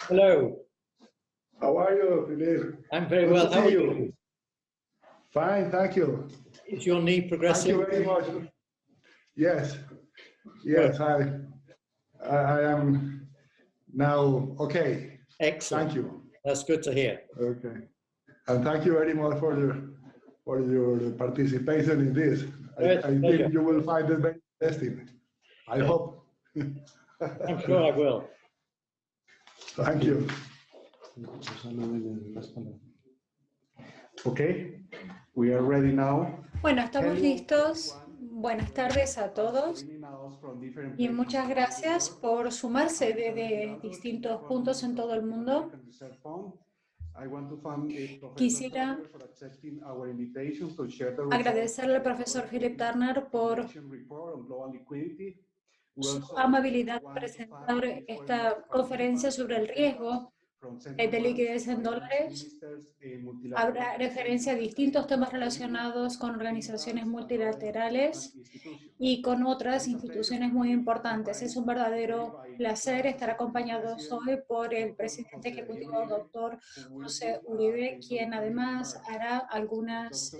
Hello. How are you, Philip? I'm very well. How are you? Fine, thank you. Is your knee progressing? Thank you very much. Yes, yes, I am now okay. Excellent. Thank you. That's good to hear. Okay, and thank you very much for your participation in this. I think you will find it very interesting. I hope. I'm sure I will. Thank you. Okay, we are ready now. Bueno, estamos listos. Buenas tardes a todos y muchas gracias por sumarse desde distintos puntos en todo el mundo. Quisiera agradecerle al profesor Philip Turner por su amabilidad de presentar esta conferencia sobre el riesgo de liquidez en dólares. Habrá referencia a distintos temas relacionados con organizaciones multilaterales y con otras instituciones muy importantes. Es un verdadero placer estar acompañados hoy por el presidente ejecutivo, doctor José Uribe, quien además hará algunos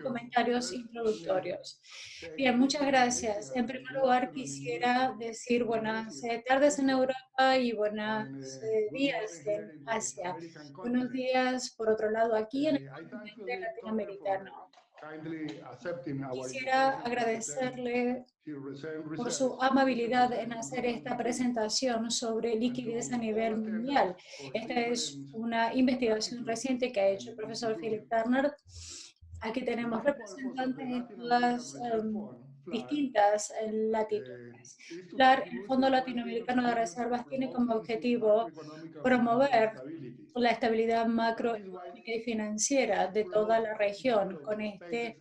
comentarios introductorios. Bien, muchas gracias. En primer lugar, quisiera decir buenas tardes en Europa y buenos días en Asia. Buenos días, por otro lado, aquí en el continente latinoamericano. Quisiera agradecerle por su amabilidad en hacer esta presentación sobre liquidez a nivel mundial. Esta es una investigación reciente que ha hecho el profesor Philip Turner. Aquí tenemos representantes de las distintas latitudes. El Fondo Latinoamericano de Reservas tiene como objetivo promover la estabilidad macroeconómica y financiera de toda la región. Con este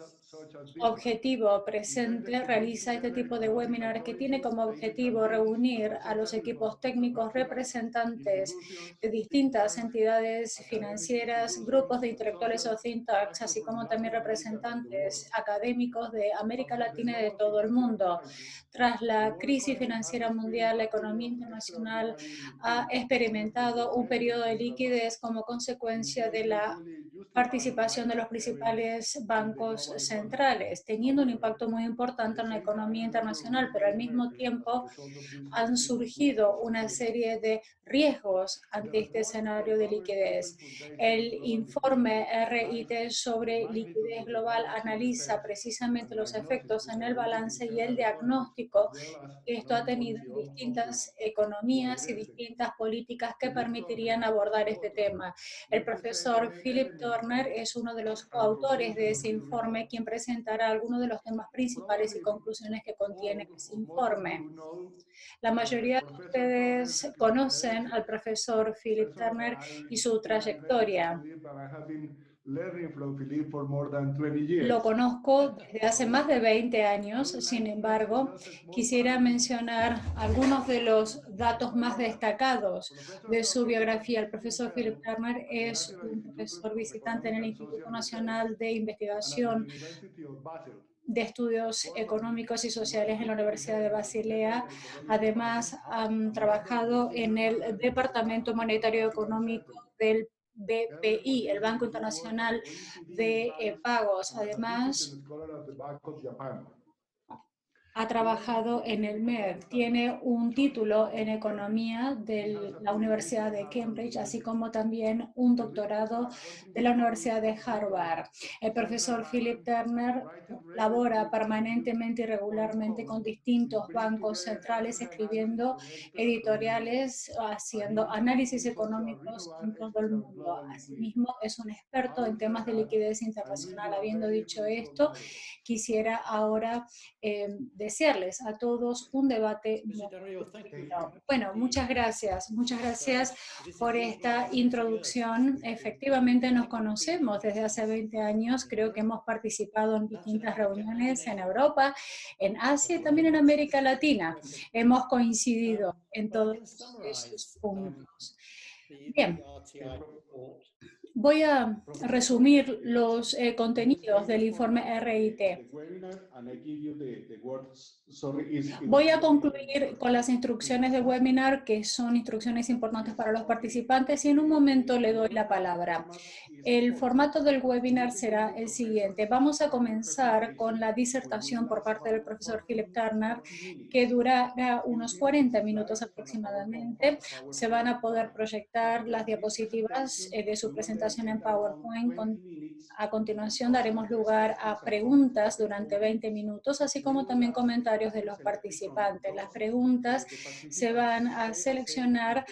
objetivo presente realiza este tipo de webinar que tiene como objetivo reunir a los equipos técnicos representantes de distintas entidades financieras, grupos de intelectuales o think tanks, así como también representantes académicos de América Latina y de todo el mundo. Tras la crisis financiera mundial, la economía internacional ha experimentado un periodo de liquidez como consecuencia de la participación de los principales bancos centrales, teniendo un impacto muy importante en la economía internacional, pero al mismo tiempo han surgido una serie de riesgos ante este escenario de liquidez. El informe RIT sobre liquidez global analiza precisamente los efectos en el balance y el diagnóstico que esto ha tenido en distintas economías y distintas políticas que permitirían abordar este tema. El profesor Philip Turner es uno de los coautores de ese informe, quien presentará algunos de los temas principales y conclusiones que contiene ese informe. La mayoría de ustedes conocen al profesor Philip Turner y su trayectoria. Lo conozco desde hace más de 20 años, sin embargo, quisiera mencionar algunos de los datos más destacados de su biografía. El profesor Philip Turner es un profesor visitante en el Instituto Nacional de Investigación de Estudios Económicos y Sociales en la Universidad de Basilea. Además, han trabajado en el Departamento Monetario Económico del BPI, el Banco Internacional de Pagos. Además, ha trabajado en el MED, tiene un título en Economía de la Universidad de Cambridge, así como también un doctorado de la Universidad de Harvard. El profesor Philip Turner labora permanentemente y regularmente con distintos bancos centrales, escribiendo editoriales, haciendo análisis económicos en todo el mundo. Asimismo, es un experto en temas de liquidez internacional. Habiendo dicho esto, quisiera ahora desearles a todos un debate muy fructífero. Bueno, muchas gracias por esta introducción. Efectivamente nos conocemos desde hace 20 años, creo que hemos participado en distintas reuniones en Europa, en Asia y también en América Latina. Hemos coincidido en todos esos puntos. Bien. Voy a resumir los contenidos del informe RIT. Voy a concluir con las instrucciones del webinar, que son instrucciones importantes para los participantes, y en un momento le doy la palabra. El formato del webinar será el siguiente. Vamos a comenzar con la disertación por parte del profesor Philip Turner, que durará unos 40 minutos aproximadamente. Se van a poder proyectar las diapositivas de su presentación en PowerPoint. A continuación daremos lugar a preguntas durante 20 minutos, así como también comentarios de los participantes. Las preguntas se van a seleccionar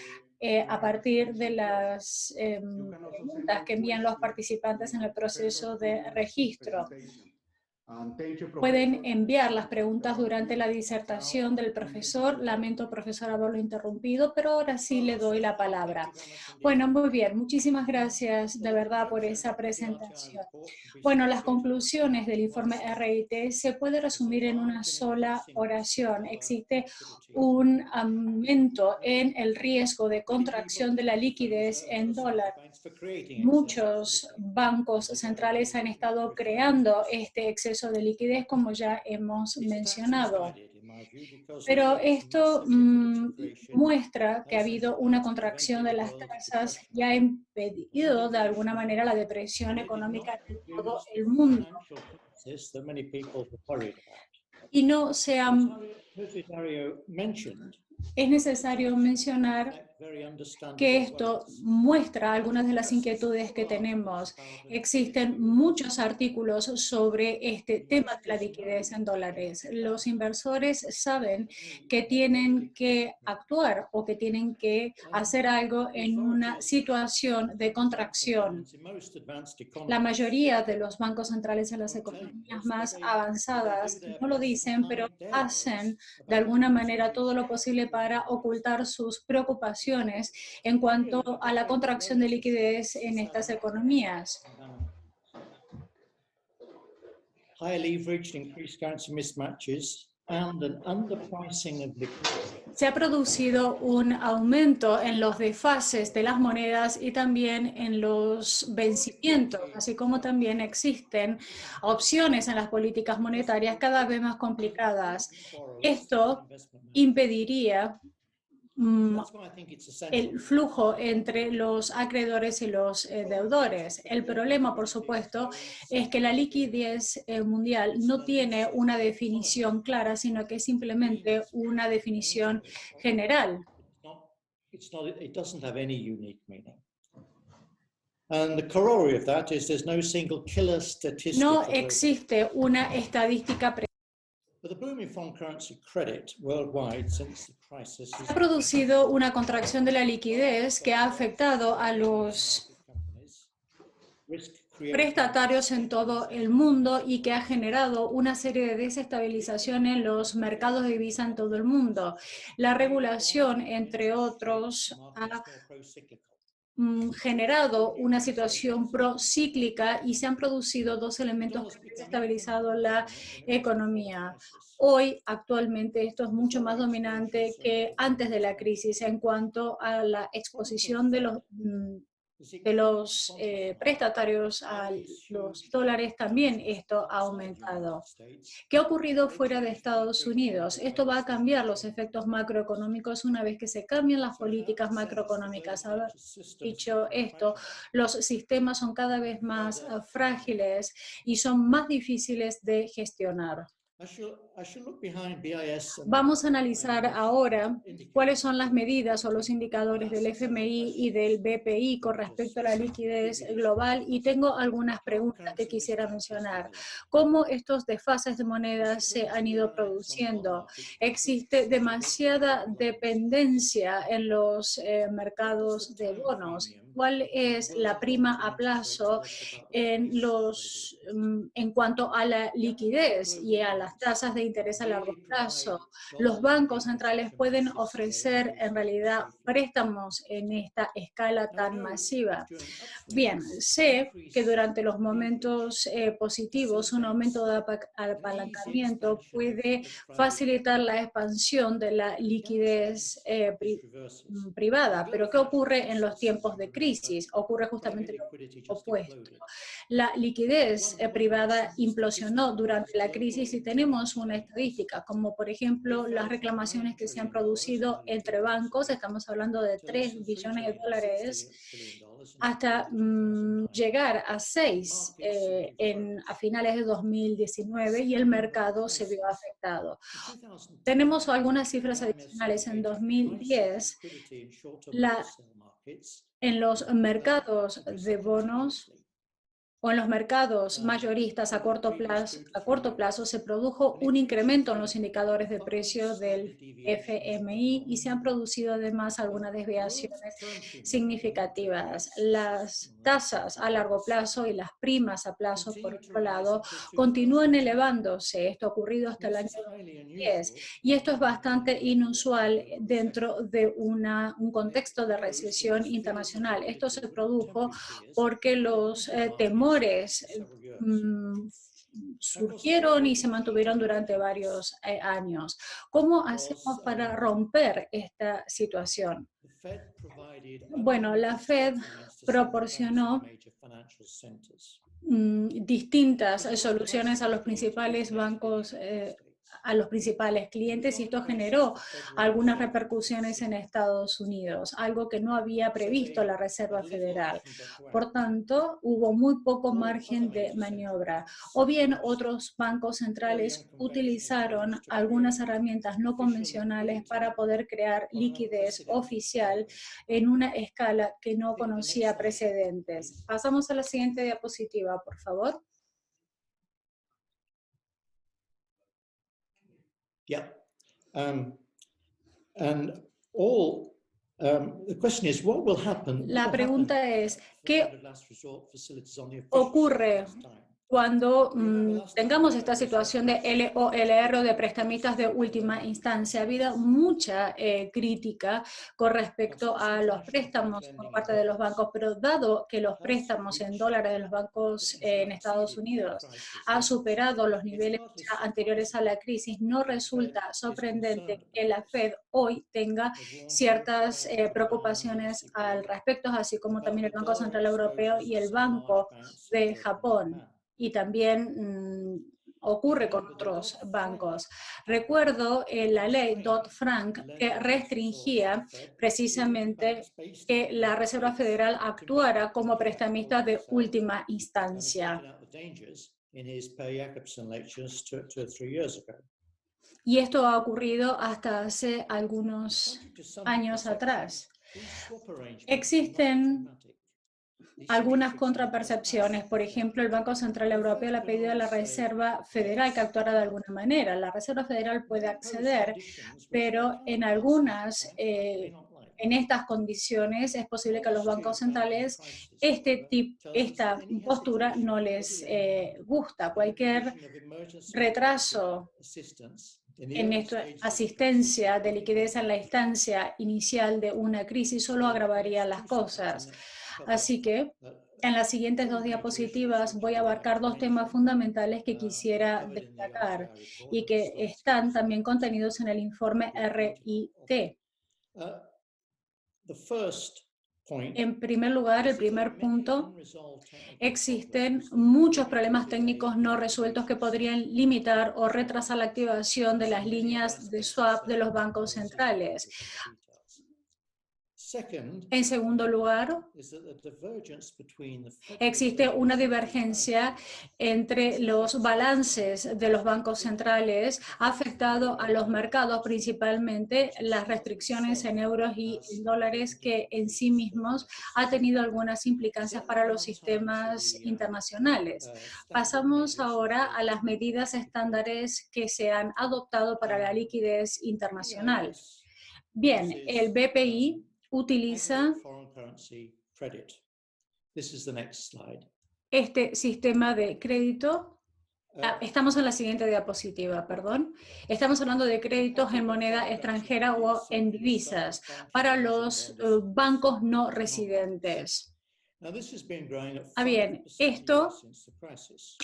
a partir de las preguntas que envían los participantes en el proceso de registro. Pueden enviar las preguntas durante la disertación del profesor. Lamento, profesor, haberlo interrumpido, pero ahora sí le doy la palabra. Bueno, muy bien. Muchísimas gracias de verdad por esa presentación. Bueno, las conclusiones del informe RIT se puede resumir en una sola oración. Existe un aumento en el riesgo de contracción de la liquidez en dólar. Muchos bancos centrales han estado creando este exceso de liquidez, como ya hemos mencionado. Pero esto muestra que ha habido una contracción de las tasas y ha impedido de alguna manera la depresión económica en todo el mundo. Y no se han... Es necesario mencionar que esto muestra algunas de las inquietudes que tenemos. Existen muchos artículos sobre este tema de la liquidez en dólares. Los inversores saben que tienen que actuar o que tienen que hacer algo en una situación de contracción. La mayoría de los bancos centrales en las economías más avanzadas no lo dicen, pero hacen de alguna manera todo lo posible para ocultar sus preocupaciones en cuanto a la contracción de liquidez en estas economías. Se ha producido un aumento en los desfases de las monedas y también en los vencimientos, así como también existen opciones en las políticas monetarias cada vez más complicadas. Esto impediría el flujo entre los acreedores y los deudores. El problema, por supuesto, es que la liquidez mundial no tiene una definición clara, sino que es simplemente una definición general. No existe una estadística precisa. Ha producido una contracción de la liquidez que ha afectado a los prestatarios en todo el mundo y que ha generado una serie de desestabilización en los mercados de divisa en todo el mundo. La regulación, entre otros, ha generado una situación procíclica y se han producido dos elementos que han desestabilizado la economía. Hoy, actualmente, esto es mucho más dominante que antes de la crisis en cuanto a la exposición de los prestatarios a los dólares. También esto ha aumentado. ¿Qué ha ocurrido fuera de Estados Unidos? Esto va a cambiar los efectos macroeconómicos una vez que se cambien las políticas macroeconómicas. Haber dicho esto, los sistemas son cada vez más frágiles y son más difíciles de gestionar. Vamos a analizar ahora cuáles son las medidas o los indicadores del FMI y del BPI con respecto a la liquidez global, y tengo algunas preguntas que quisiera mencionar. ¿Cómo estos desfases de monedas se han ido produciendo? ¿Existe demasiada dependencia en los mercados de bonos? ¿Cuál es la prima a plazo en cuanto a la liquidez y a las tasas de interés a largo plazo? Los bancos centrales pueden ofrecer en realidad préstamos en esta escala tan masiva. Bien, sé que durante los momentos positivos un aumento de apalancamiento puede facilitar la expansión de la liquidez privada, pero ¿qué ocurre en los tiempos de crisis? crisis. Ocurre justamente lo opuesto. La liquidez privada implosionó durante la crisis y tenemos una estadística, como por ejemplo las reclamaciones que se han producido entre bancos, estamos hablando de 3 billones de dólares, hasta llegar a 6 a finales de 2019, y el mercado se vio afectado. Tenemos algunas cifras adicionales. En 2010, en los mercados de bonos o en los mercados mayoristas a corto plazo se produjo un incremento en los indicadores de precio del FMI y se han producido además algunas desviaciones significativas. Las tasas a largo plazo y las primas a plazo, por otro lado, continúan elevándose. Esto ha ocurrido hasta el año 2010 y esto es bastante inusual dentro de un contexto de recesión internacional. Esto se produjo porque los temores surgieron y se mantuvieron durante varios años. ¿Cómo hacemos para romper esta situación? Bueno, la Fed proporcionó distintas soluciones a los principales bancos, a los principales clientes, y esto generó algunas repercusiones en Estados Unidos, algo que no había previsto la Reserva Federal. Por tanto, hubo muy poco margen de maniobra. O bien otros bancos centrales utilizaron algunas herramientas no convencionales para poder crear liquidez oficial en una escala que no conocía precedentes. Pasamos a la siguiente diapositiva, por favor. Yeah. La pregunta es, ¿qué ocurre cuando tengamos esta situación de LOLR o de prestamistas de última instancia? Ha habido mucha crítica con respecto a los préstamos por parte de los bancos, pero dado que los préstamos en dólares de los bancos en Estados Unidos ha superado los niveles ya anteriores a la crisis, no resulta sorprendente que la Fed hoy tenga ciertas preocupaciones al respecto, así como también el Banco Central Europeo y el Banco de Japón. Y también ocurre con otros bancos. Recuerdo la ley Dodd-Frank que restringía precisamente que la Reserva Federal actuara como prestamista de última instancia. Y esto ha ocurrido hasta hace algunos años atrás. Existen algunas contrapercepciones. Por ejemplo, el Banco Central Europeo le ha pedido a la Reserva Federal que actuara de alguna manera. La Reserva Federal puede acceder, pero en estas condiciones es posible que a los bancos centrales esta postura no les gusta. Cualquier retraso en esta asistencia de liquidez en la instancia inicial de una crisis solo agravaría las cosas. Así que en las siguientes 2 diapositivas voy a abarcar 2 temas fundamentales que quisiera destacar y que están también contenidos en el informe RIT. En primer lugar, el primer punto, existen muchos problemas técnicos no resueltos que podrían limitar o retrasar la activación de las líneas de swap de los bancos centrales. En segundo lugar, existe una divergencia entre los balances de los bancos centrales, ha afectado a los mercados, principalmente las restricciones en euros y en dólares, que en sí mismos ha tenido algunas implicancias para los sistemas internacionales. Pasamos ahora a las medidas estándares que se han adoptado para la liquidez internacional. Bien, el BPI utiliza este sistema de crédito. Estamos en la siguiente diapositiva, perdón. Estamos hablando de créditos en moneda extranjera o en divisas para los bancos no residentes. Bien, esto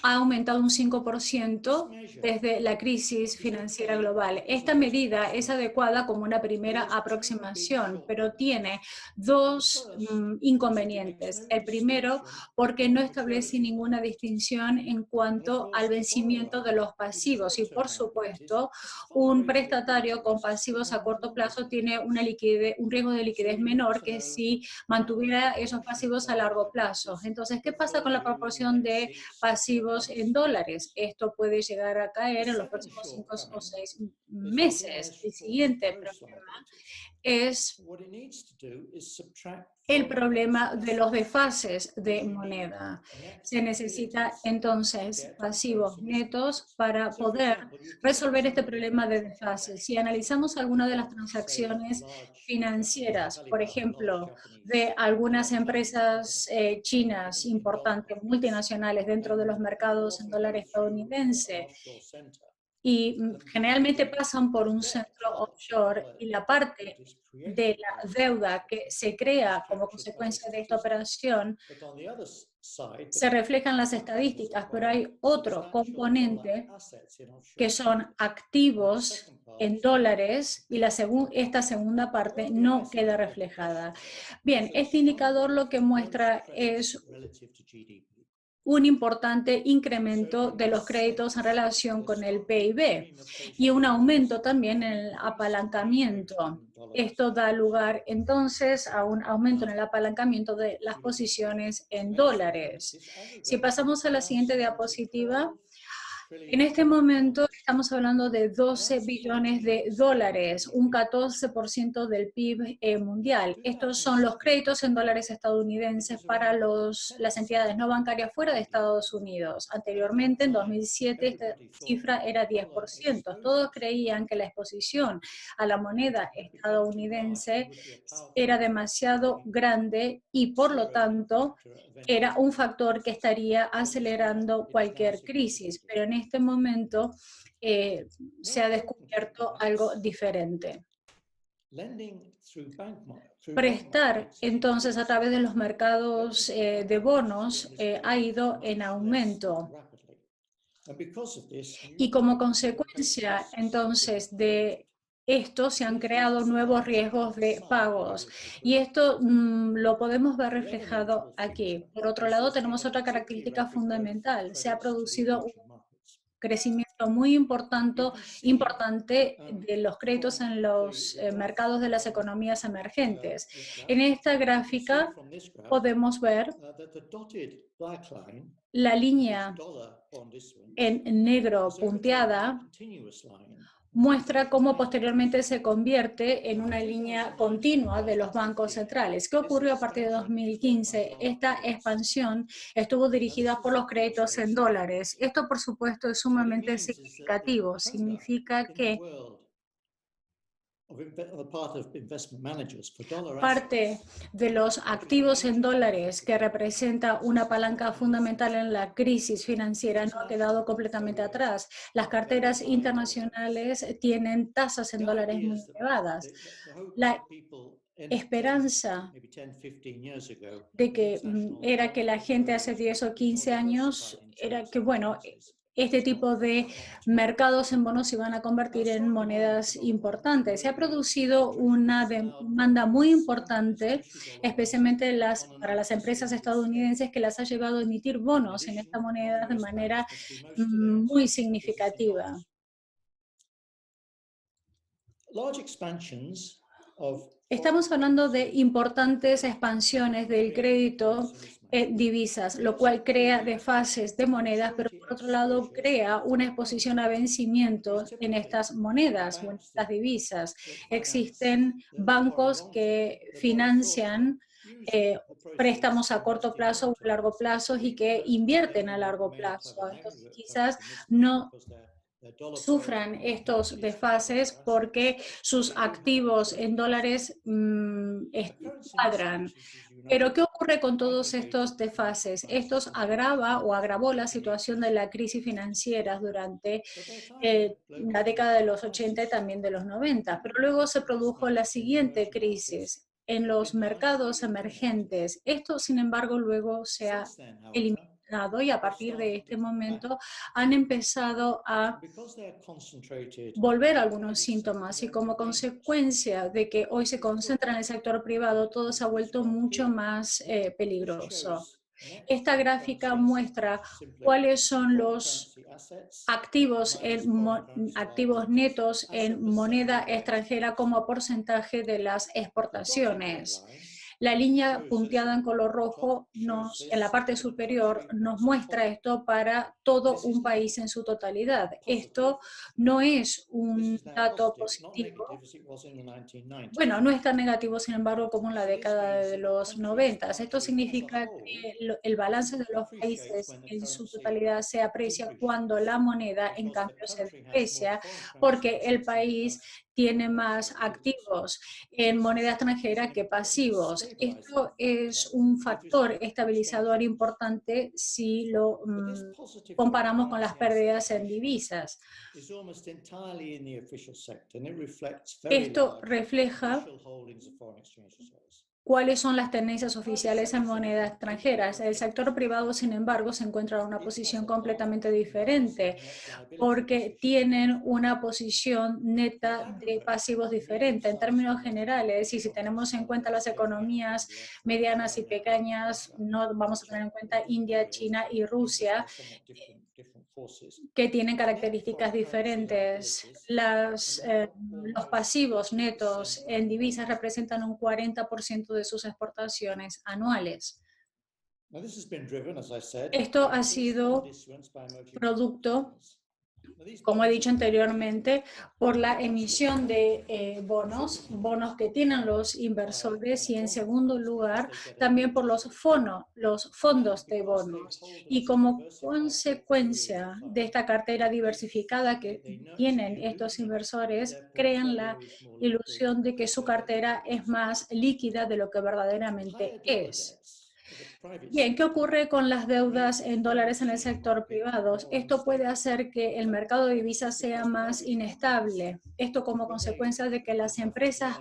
ha aumentado un 5% desde la crisis financiera global. Esta medida es adecuada como una primera aproximación, pero tiene dos inconvenientes. El primero, porque no establece ninguna distinción en cuanto al vencimiento de los pasivos y, por supuesto, un prestatario con pasivos a corto plazo tiene un riesgo de liquidez menor que si mantuviera esos pasivos a largo plazo. Entonces, ¿qué pasa con la proporción de pasivos en dólares? Esto puede llegar a caer en los próximos 5 o 6 meses. El siguiente problema es el problema de los desfases de moneda. Se necesita entonces pasivos netos para poder resolver este problema de desfases. Si analizamos algunas de las transacciones financieras, por ejemplo, de algunas empresas chinas importantes, multinacionales dentro de los mercados en dólar estadounidense, y generalmente pasan por un centro offshore y la parte de la deuda que se crea como consecuencia de esta operación se refleja en las estadísticas, pero hay otro componente que son activos en dólares y esta segunda parte no queda reflejada. Bien, este indicador lo que muestra es un importante incremento de los créditos en relación con el PIB y un aumento también en el apalancamiento. Esto da lugar entonces a un aumento en el apalancamiento de las posiciones en dólares. Si pasamos a la siguiente diapositiva, en este momento estamos hablando de 12 billones de dólares, un 14% del PIB mundial. Estos son los créditos en dólares estadounidenses para las entidades no bancarias fuera de Estados Unidos. Anteriormente, en 2007, esta cifra era 10%. Todos creían que la exposición a la moneda estadounidense era demasiado grande y, por lo tanto, era un factor que estaría acelerando cualquier crisis, pero en este momento se ha descubierto algo diferente. Prestar, entonces, a través de los mercados de bonos ha ido en aumento. Y como consecuencia, entonces, de esto se han creado nuevos riesgos de pagos y esto lo podemos ver reflejado aquí. Por otro lado, tenemos otra característica fundamental. Se ha producido un crecimiento muy importante de los créditos en los mercados de las economías emergentes. En esta gráfica podemos ver la línea en negro punteada muestra cómo posteriormente se convierte en una línea continua de los bancos centrales. ¿Qué ocurrió a partir de 2015? Esta expansión estuvo dirigida por los créditos en dólares. Esto, por supuesto, es sumamente significativo. Significa que parte de los activos en dólares que representa una palanca fundamental en la crisis financiera no ha quedado completamente atrás. Las carteras internacionales tienen tasas en dólares muy elevadas. La esperanza de que era que la gente hace 10 o 15 años era que, bueno, este tipo de mercados en bonos se iban a convertir en monedas importantes. Se ha producido una demanda muy importante, especialmente para las empresas estadounidenses, que las ha llevado a emitir bonos en esta moneda de manera muy significativa. Estamos hablando de importantes expansiones del crédito en divisas, lo cual crea desfases de monedas, pero por otro lado crea una exposición a vencimiento en estas monedas o en estas divisas. Existen bancos que financian préstamos a corto plazo o a largo plazo y que invierten a largo plazo. Entonces quizás no sufran estos desfases porque sus activos en dólares cuadran. Pero ¿qué ocurre con todos estos desfases? Estos agravó la situación de la crisis financiera durante la década de los 80 y también de los 90. Pero luego se produjo la siguiente crisis. en los mercados emergentes. Esto, sin embargo, luego se ha eliminado y a partir de este momento han empezado a volver algunos síntomas y como consecuencia de que hoy se concentra en el sector privado, todo se ha vuelto mucho más peligroso. Esta gráfica muestra cuáles son los activos netos en moneda extranjera como porcentaje de las exportaciones. La línea punteada en color rojo en la parte superior nos muestra esto para todo un país en su totalidad. Esto no es un dato positivo. Bueno, no es tan negativo, sin embargo, como en la década de los 90. Esto significa que el balance de los países en su totalidad se aprecia cuando la moneda, en cambio, se deprecia, porque el país tiene más activos en moneda extranjera que pasivos. Esto es un factor estabilizador importante si lo comparamos con las pérdidas en divisas. Esto refleja cuáles son las tendencias oficiales en monedas extranjeras. El sector privado, sin embargo, se encuentra en una posición completamente diferente porque tienen una posición neta de pasivos diferente en términos generales, y si tenemos en cuenta las economías medianas y pequeñas, no vamos a tener en cuenta India, China y Rusia, que tienen características diferentes. Los pasivos netos en divisas representan un 40% de sus exportaciones anuales. Esto ha sido producto, como he dicho anteriormente, por la emisión de bonos que tienen los inversores, y en segundo lugar también por los fondos de bonos. Y como consecuencia de esta cartera diversificada que tienen estos inversores, crean la ilusión de que su cartera es más líquida de lo que verdaderamente es. Bien, ¿qué ocurre con las deudas en dólares en el sector privado? Esto puede hacer que el mercado de divisas sea más inestable. Esto como consecuencia de que las empresas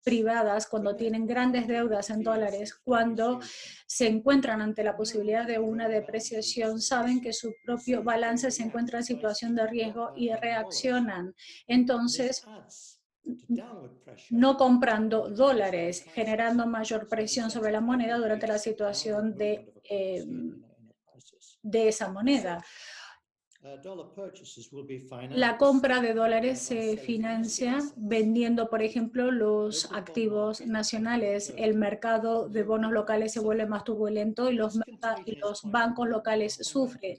privadas, cuando tienen grandes deudas en dólares, cuando se encuentran ante la posibilidad de una depreciación, saben que su propio balance se encuentra en situación de riesgo y reaccionan. Entonces, no comprando dólares, generando mayor presión sobre la moneda durante la situación de esa moneda. La compra de dólares se financia vendiendo, por ejemplo, los activos nacionales. El mercado de bonos locales se vuelve más turbulento y los bancos locales sufren.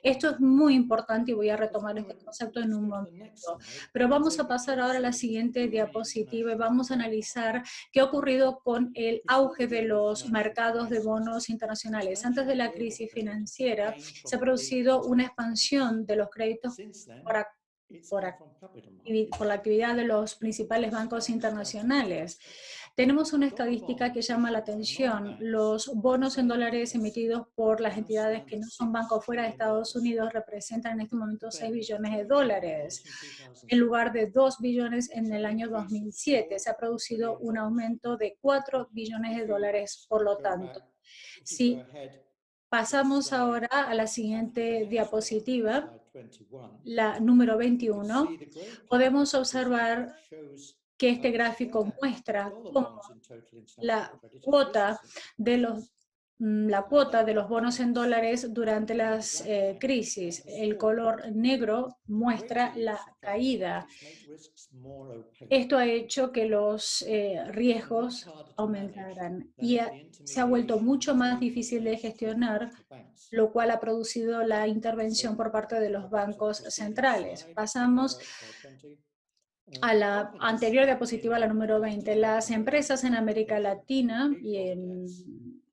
Esto es muy importante y voy a retomar este concepto en un momento. Pero vamos a pasar ahora a la siguiente diapositiva y vamos a analizar qué ha ocurrido con el auge de los mercados de bonos internacionales. Antes de la crisis financiera se ha producido una expansión de los créditos por la actividad de los principales bancos internacionales. Tenemos una estadística que llama la atención. Los bonos en dólares emitidos por las entidades que no son bancos fuera de Estados Unidos representan en este momento 6 billones de dólares, en lugar de 2 billones en el año 2007. Se ha producido un aumento de 4 billones de dólares, por lo tanto. Si pasamos ahora a la siguiente diapositiva, la número 21, podemos observar que este gráfico muestra cómo la cuota de los bonos en dólares durante las crisis. El color negro muestra la caída. Esto ha hecho que los riesgos aumentaran y se ha vuelto mucho más difícil de gestionar, lo cual ha producido la intervención por parte de los bancos centrales. Pasamos a la anterior diapositiva, la número 20. Las empresas en América Latina y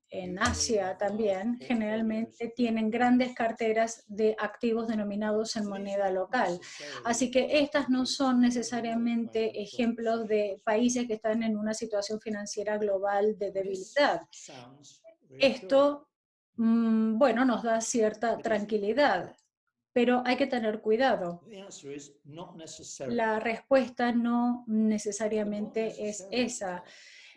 en Asia también generalmente tienen grandes carteras de activos denominados en moneda local. Así que estas no son necesariamente ejemplos de países que están en una situación financiera global de debilidad. Esto, bueno, nos da cierta tranquilidad, pero hay que tener cuidado. La respuesta no necesariamente es esa.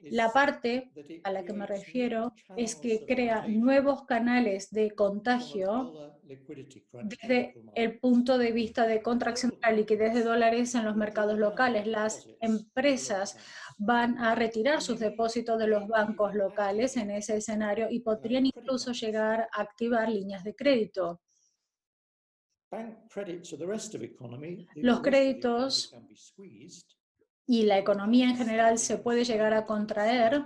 La parte a la que me refiero es que crea nuevos canales de contagio desde el punto de vista de contracción de la liquidez de dólares en los mercados locales. Las empresas van a retirar sus depósitos de los bancos locales en ese escenario y podrían incluso llegar a activar líneas de crédito. Los créditos y la economía en general se puede llegar a contraer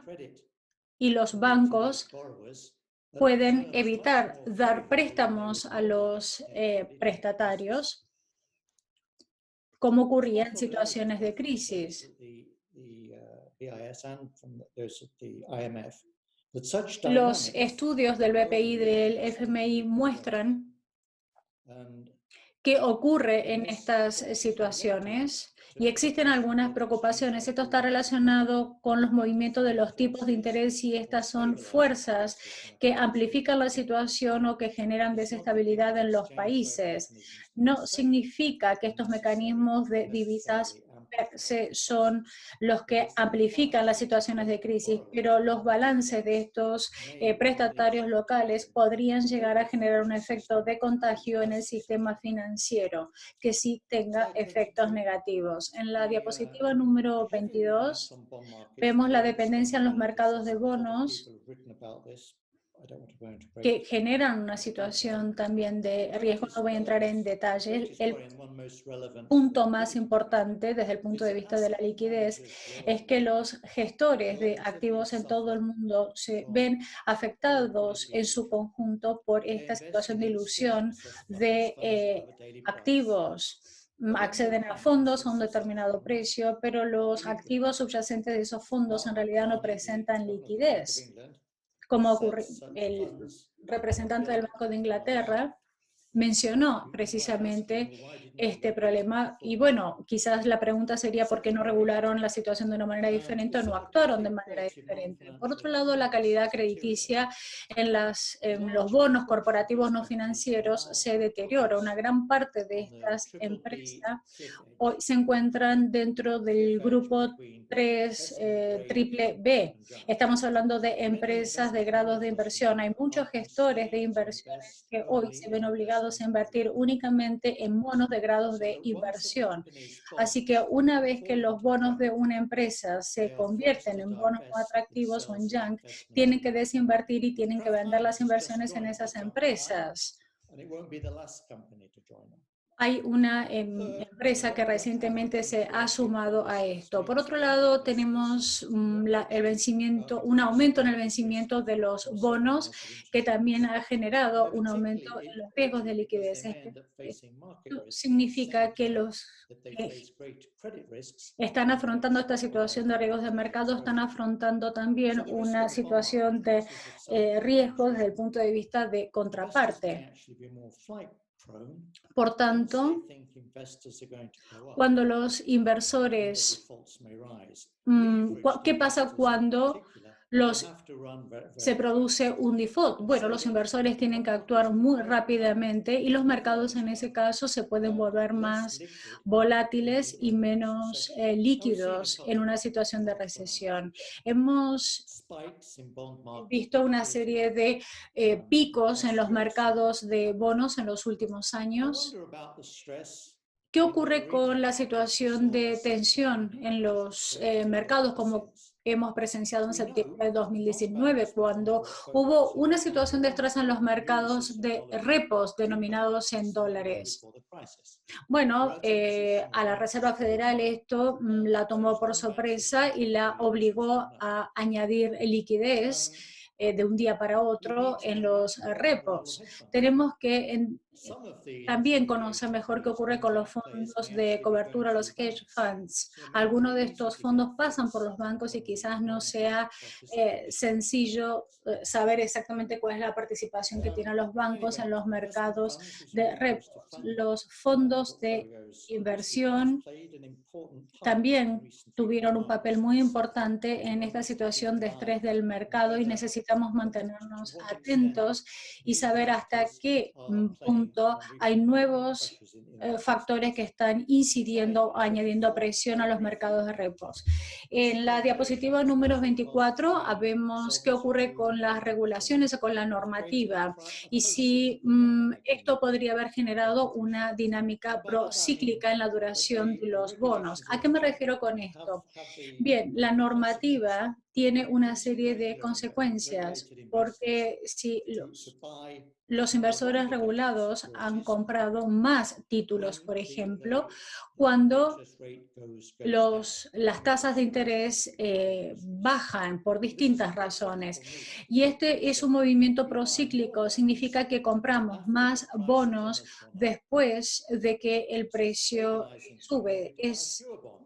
y los bancos pueden evitar dar préstamos a los prestatarios, como ocurría en situaciones de crisis. Los estudios del BPI y del FMI muestran qué ocurre en estas situaciones y existen algunas preocupaciones. Esto está relacionado con los movimientos de los tipos de interés y estas son fuerzas que amplifican la situación o que generan desestabilidad en los países. No significa que estos mecanismos de divisas son los que amplifican las situaciones de crisis, pero los balances de estos prestatarios locales podrían llegar a generar un efecto de contagio en el sistema financiero que sí tenga efectos negativos. En la diapositiva número 22 vemos la dependencia en los mercados de bonos que generan una situación también de riesgo. No voy a entrar en detalle. El punto más importante desde el punto de vista de la liquidez es que los gestores de activos en todo el mundo se ven afectados en su conjunto por esta situación de ilusión de activos. Acceden a fondos a un determinado precio, pero los activos subyacentes de esos fondos en realidad no presentan liquidez. Como ocurrió, el representante del Banco de Inglaterra mencionó precisamente este problema y bueno, quizás la pregunta sería por qué no regularon la situación de una manera diferente o no actuaron de manera diferente. Por otro lado, la calidad crediticia en los bonos corporativos no financieros se deteriora. Una gran parte de estas empresas hoy se encuentran dentro del grupo 3 triple B. Estamos hablando de empresas de grados de inversión. Hay muchos gestores de inversiones que hoy se ven obligados a invertir únicamente en bonos de grados de inversión. Así que una vez que los bonos de una empresa se convierten en bonos no atractivos o en junk, tienen que desinvertir y tienen que vender las inversiones en esas empresas. Hay una empresa que recientemente se ha sumado a esto. Por otro lado, tenemos un aumento en el vencimiento de los bonos, que también ha generado un aumento en los riesgos de liquidez. Esto significa que los que están afrontando esta situación de riesgos de mercado están afrontando también una situación de riesgos desde el punto de vista de contraparte. Por tanto, cuando los inversores, ¿qué pasa cuando se produce un default? Bueno, los inversores tienen que actuar muy rápidamente y los mercados en ese caso se pueden volver más volátiles y menos líquidos en una situación de recesión. Hemos visto una serie de picos en los mercados de bonos en los últimos años. ¿Qué ocurre con la situación de tensión en los mercados como hemos presenciado en septiembre de 2019, cuando hubo una situación de estrés en los mercados de repos denominados en dólares? Bueno, a la Reserva Federal esto la tomó por sorpresa y la obligó a añadir liquidez de un día para otro en los repos. Tenemos que también conocer mejor qué ocurre con los fondos de cobertura, los hedge funds. Algunos de estos fondos pasan por los bancos y quizás no sea sencillo saber exactamente cuál es la participación que tienen los bancos en los mercados de repos. Los fondos de inversión también tuvieron un papel muy importante en esta situación de estrés del mercado y necesitamos mantenernos atentos y saber hasta qué punto punto hay nuevos factores que están incidiendo, añadiendo presión a los mercados de repos. En la diapositiva número 24 vemos qué ocurre con las regulaciones o con la normativa y si esto podría haber generado una dinámica procíclica en la duración de los bonos. ¿A qué me refiero con esto? Bien, la normativa tiene una serie de consecuencias porque si los inversores regulados han comprado más títulos, por ejemplo, cuando las tasas de interés bajan por distintas razones. Y este es un movimiento procíclico, significa que compramos más bonos después de que el precio sube.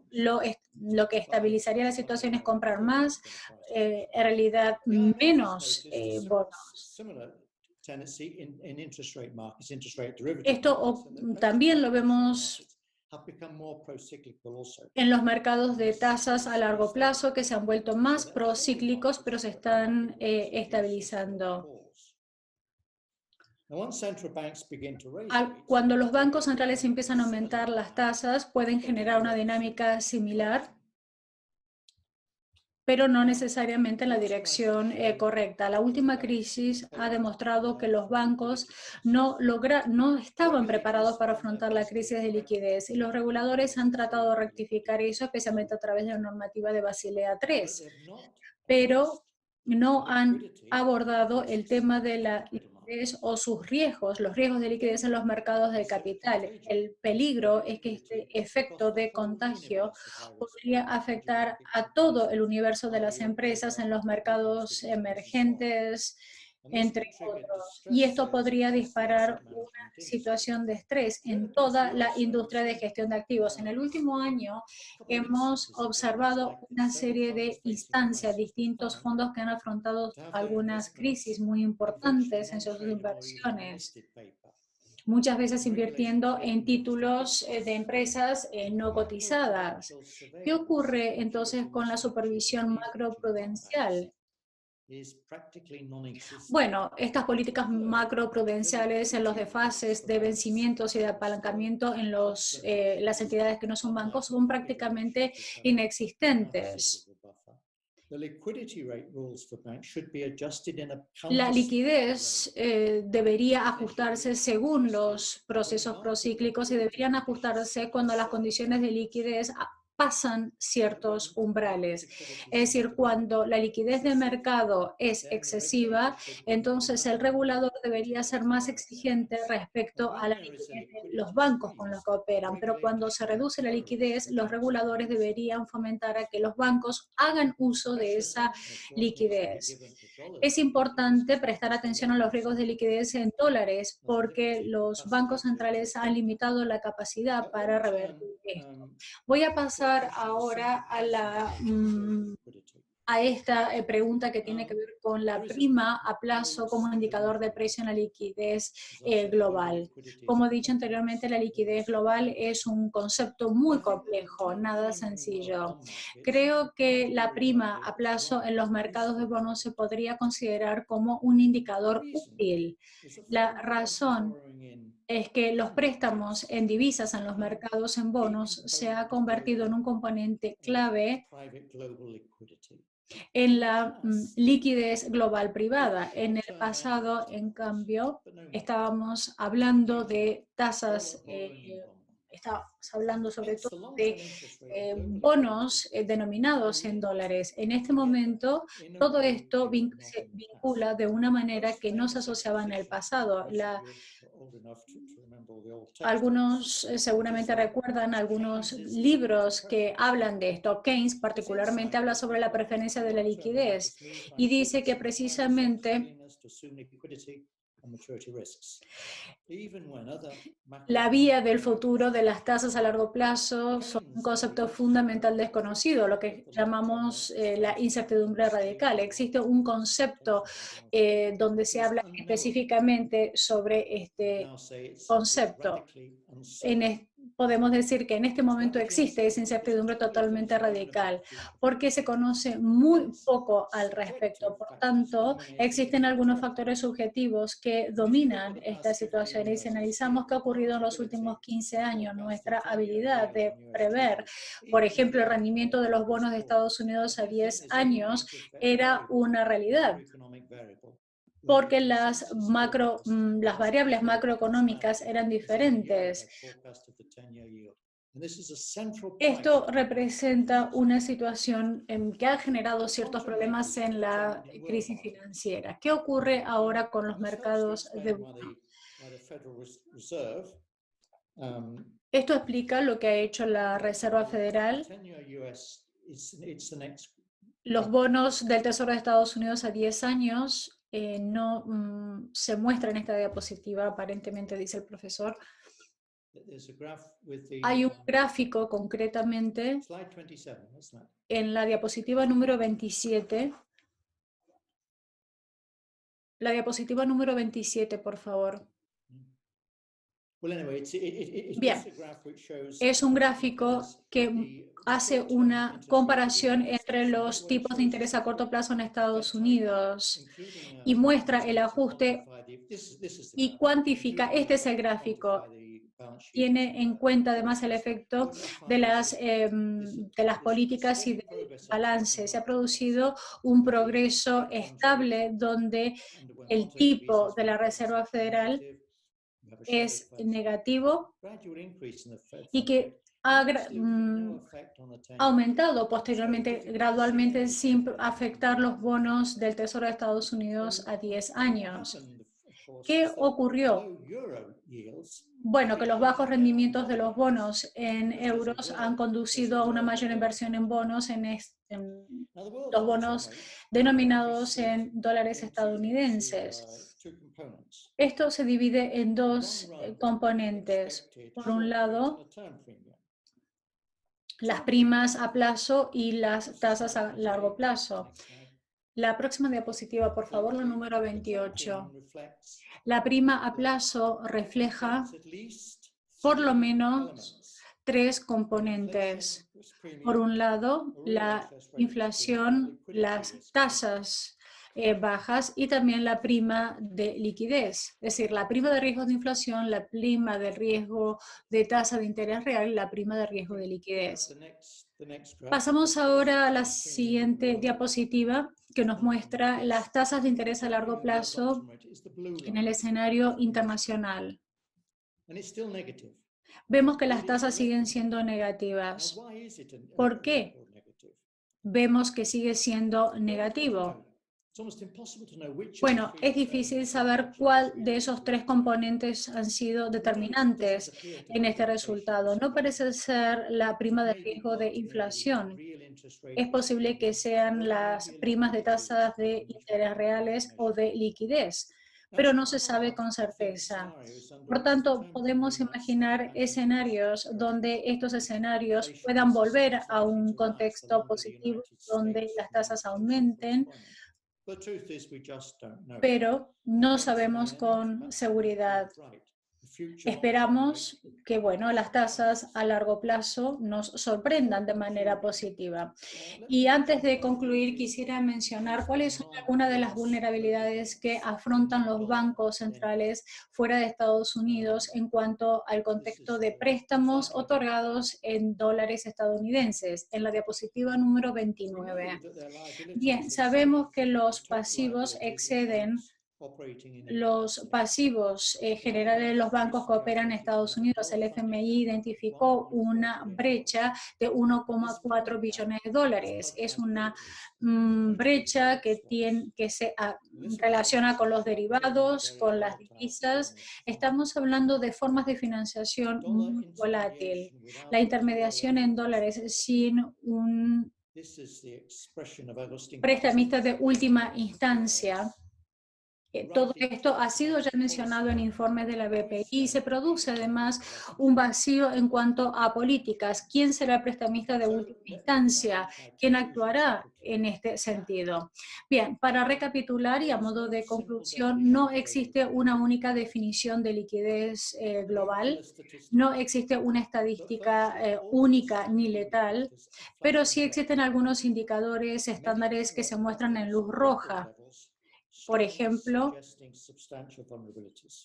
Lo que estabilizaría la situación es comprar más, en realidad menos bonos. Esto también lo vemos en los mercados de tasas a largo plazo que se han vuelto más procíclicos, pero se están estabilizando. Cuando los bancos centrales empiezan a aumentar las tasas, pueden generar una dinámica similar, pero no necesariamente en la dirección correcta. La última crisis ha demostrado que los bancos no estaban preparados para afrontar la crisis de liquidez y los reguladores han tratado de rectificar eso, especialmente a través de la normativa de Basilea III, pero no han abordado el tema de la liquidez o sus riesgos, los riesgos de liquidez en los mercados de capital. El peligro es que este efecto de contagio podría afectar a todo el universo de las empresas en los mercados emergentes, entre otros. Y esto podría disparar una situación de estrés en toda la industria de gestión de activos. En el último año hemos observado una serie de instancias, distintos fondos que han afrontado algunas crisis muy importantes en sus inversiones, muchas veces invirtiendo en títulos de empresas no cotizadas. ¿Qué ocurre entonces con la supervisión macroprudencial? Bueno, estas políticas macroprudenciales en los desfases de vencimientos y de apalancamiento en las entidades que no son bancos son prácticamente inexistentes. La liquidez debería ajustarse según los procesos procíclicos y deberían ajustarse cuando las condiciones de liquidez pasan ciertos umbrales. Es decir, cuando la liquidez de mercado es excesiva, entonces el regulador debería ser más exigente respecto a la liquidez de los bancos con los que operan. Pero cuando se reduce la liquidez, los reguladores deberían fomentar a que los bancos hagan uso de esa liquidez. Es importante prestar atención a los riesgos de liquidez en dólares porque los bancos centrales han limitado la capacidad para revertir esto. Voy a pasar ahora a esta pregunta que tiene que ver con la prima a plazo como indicador de precio en la liquidez global. Como he dicho anteriormente, la liquidez global es un concepto muy complejo, nada sencillo. Creo que la prima a plazo en los mercados de bonos se podría considerar como un indicador útil. La razón es que los préstamos en divisas en los mercados en bonos se ha convertido en un componente clave en la liquidez global privada. En el pasado, en cambio, estábamos hablando de tasas, estábamos hablando sobre todo de bonos denominados en dólares. En este momento, todo esto se vincula de una manera que no se asociaba en el pasado. Algunos seguramente recuerdan algunos libros que hablan de esto. Keynes particularmente habla sobre la preferencia de la liquidez y dice que precisamente la vía del futuro de las tasas a largo plazo son un concepto fundamental desconocido, lo que llamamos la incertidumbre radical. Existe un concepto donde se habla específicamente sobre este concepto. podemos decir que en este momento existe esa incertidumbre totalmente radical, porque se conoce muy poco al respecto. Por tanto, existen algunos factores subjetivos que dominan esta situación. Y si analizamos qué ha ocurrido en los últimos 15 años, nuestra habilidad de prever, por ejemplo, el rendimiento de los bonos de Estados Unidos a 10 años era una realidad, porque las variables macroeconómicas eran diferentes. Esto representa una situación que ha generado ciertos problemas en la crisis financiera. ¿Qué ocurre ahora con los mercados de bonos? Esto explica lo que ha hecho la Reserva Federal. Los bonos del Tesoro de Estados Unidos a 10 años no se muestra en esta diapositiva, aparentemente, dice el profesor. Hay un gráfico concretamente en la diapositiva número 27. La diapositiva número 27, por favor. Bien, es un gráfico que hace una comparación entre los tipos de interés a corto plazo en Estados Unidos y muestra el ajuste y cuantifica. Este es el gráfico. Tiene en cuenta además el efecto de las políticas y del balance. Se ha producido un progreso estable donde el tipo de la Reserva Federal es negativo y que ha aumentado posteriormente, gradualmente, sin afectar los bonos del Tesoro de Estados Unidos a 10 años. ¿Qué ocurrió? Bueno, que los bajos rendimientos de los bonos en euros han conducido a una mayor inversión en bonos, en los bonos denominados en dólares estadounidenses. Esto se divide en dos componentes. Por un lado, las primas a plazo y las tasas a largo plazo. La próxima diapositiva, por favor, la número 28. La prima a plazo refleja por lo menos tres componentes. Por un lado, la inflación, las tasas bajas y también la prima de liquidez, es decir, la prima de riesgo de inflación, la prima de riesgo de tasa de interés real y la prima de riesgo de liquidez. Pasamos ahora a la siguiente diapositiva, que nos muestra las tasas de interés a largo plazo en el escenario internacional. Vemos que las tasas siguen siendo negativas. ¿Por qué? Vemos que sigue siendo negativo. Bueno, es difícil saber cuál de esos tres componentes han sido determinantes en este resultado. No parece ser la prima de riesgo de inflación. Es posible que sean las primas de tasas de interés reales o de liquidez, pero no se sabe con certeza. Por tanto, podemos imaginar escenarios donde estos escenarios puedan volver a un contexto positivo, donde las tasas aumenten, pero no sabemos con seguridad. Esperamos que, bueno, las tasas a largo plazo nos sorprendan de manera positiva. Y antes de concluir, quisiera mencionar cuáles son algunas de las vulnerabilidades que afrontan los bancos centrales fuera de Estados Unidos en cuanto al contexto de préstamos otorgados en dólares estadounidenses. En la diapositiva número 29. Bien, sabemos que los pasivos exceden los pasivos generales de los bancos que operan en Estados Unidos. El FMI identificó una brecha de 1,4 billones de dólares. Es una brecha que se relaciona con los derivados, con las divisas. Estamos hablando de formas de financiación muy volátil. La intermediación en dólares sin un prestamista de última instancia Todo esto ha sido ya mencionado en informes de la BPI. Se produce además un vacío en cuanto a políticas. ¿Quién será el prestamista de última instancia? ¿Quién actuará en este sentido? Bien, para recapitular y a modo de conclusión, no existe una única definición de liquidez global, no existe una estadística única ni letal, pero sí existen algunos indicadores estándares que se muestran en luz roja. Por ejemplo,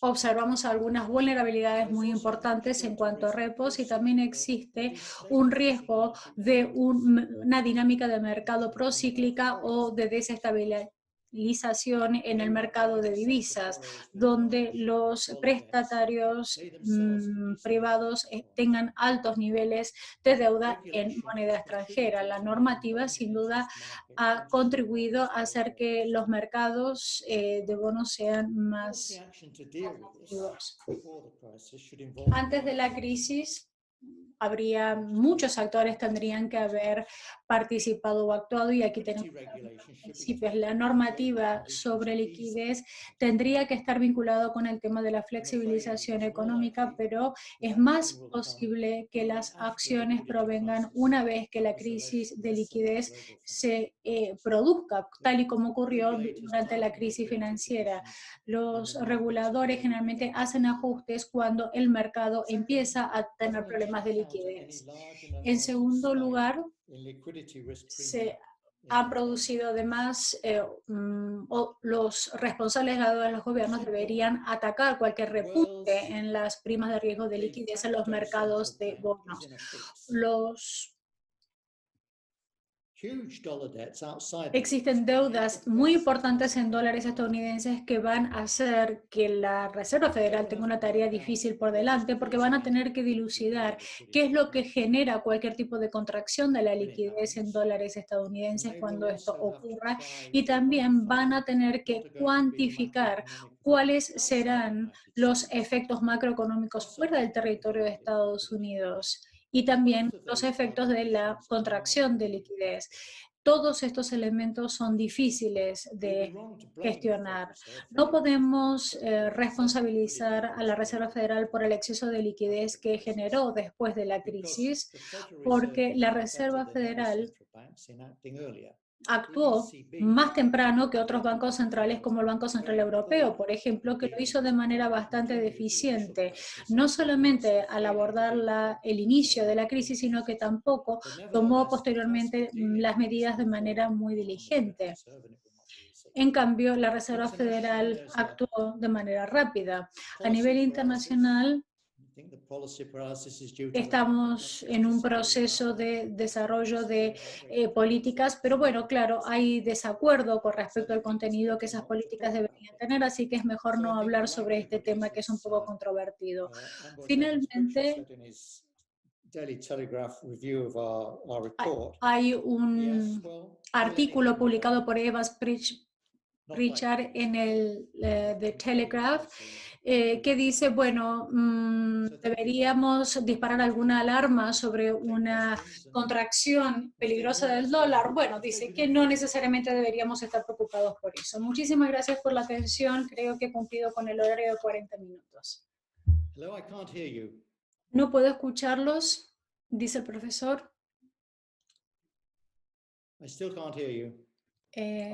observamos algunas vulnerabilidades muy importantes en cuanto a repos y también existe un riesgo de una dinámica de mercado procíclica o de desestabilización en el mercado de divisas, donde los prestatarios privados tengan altos niveles de deuda en moneda extranjera. La normativa, sin duda, ha contribuido a hacer que los mercados de bonos sean más atractivos. Antes de la crisis, habría muchos actores tendrían que haber participado o actuado, y aquí tenemos principios. La normativa sobre liquidez tendría que estar vinculado con el tema de la flexibilización económica, pero es más posible que las acciones provengan una vez que la crisis de liquidez se produzca, tal y como ocurrió durante la crisis financiera. Los reguladores generalmente hacen ajustes cuando el mercado empieza a tener problemas de liquidez. En segundo lugar, se han producido además, los responsables de los gobiernos deberían atacar cualquier repunte en las primas de riesgo de liquidez en los mercados de bonos. Existen deudas muy importantes en dólares estadounidenses que van a hacer que la Reserva Federal tenga una tarea difícil por delante, porque van a tener que dilucidar qué es lo que genera cualquier tipo de contracción de la liquidez en dólares estadounidenses cuando esto ocurra, y también van a tener que cuantificar cuáles serán los efectos macroeconómicos fuera del territorio de Estados Unidos y también los efectos de la contracción de liquidez. Todos estos elementos son difíciles de gestionar. No podemos responsabilizar a la Reserva Federal por el exceso de liquidez que generó después de la crisis, porque la Reserva Federal actuó más temprano que otros bancos centrales como el Banco Central Europeo, por ejemplo, que lo hizo de manera bastante deficiente, no solamente al abordar el inicio de la crisis, sino que tampoco tomó posteriormente las medidas de manera muy diligente. En cambio, la Reserva Federal actuó de manera rápida. A nivel internacional, estamos en un proceso de desarrollo de políticas, pero bueno, claro, hay desacuerdo con respecto al contenido que esas políticas deberían tener, así que es mejor no hablar sobre este tema que es un poco controvertido. Finalmente, hay un artículo publicado por Evans Pritchard en el The Telegraph que dice, bueno, deberíamos disparar alguna alarma sobre una contracción peligrosa del dólar. Bueno, dice que no necesariamente deberíamos estar preocupados por eso. Muchísimas gracias por la atención. Creo que he cumplido con el horario de 40 minutos. No puedo escucharlos, dice el profesor.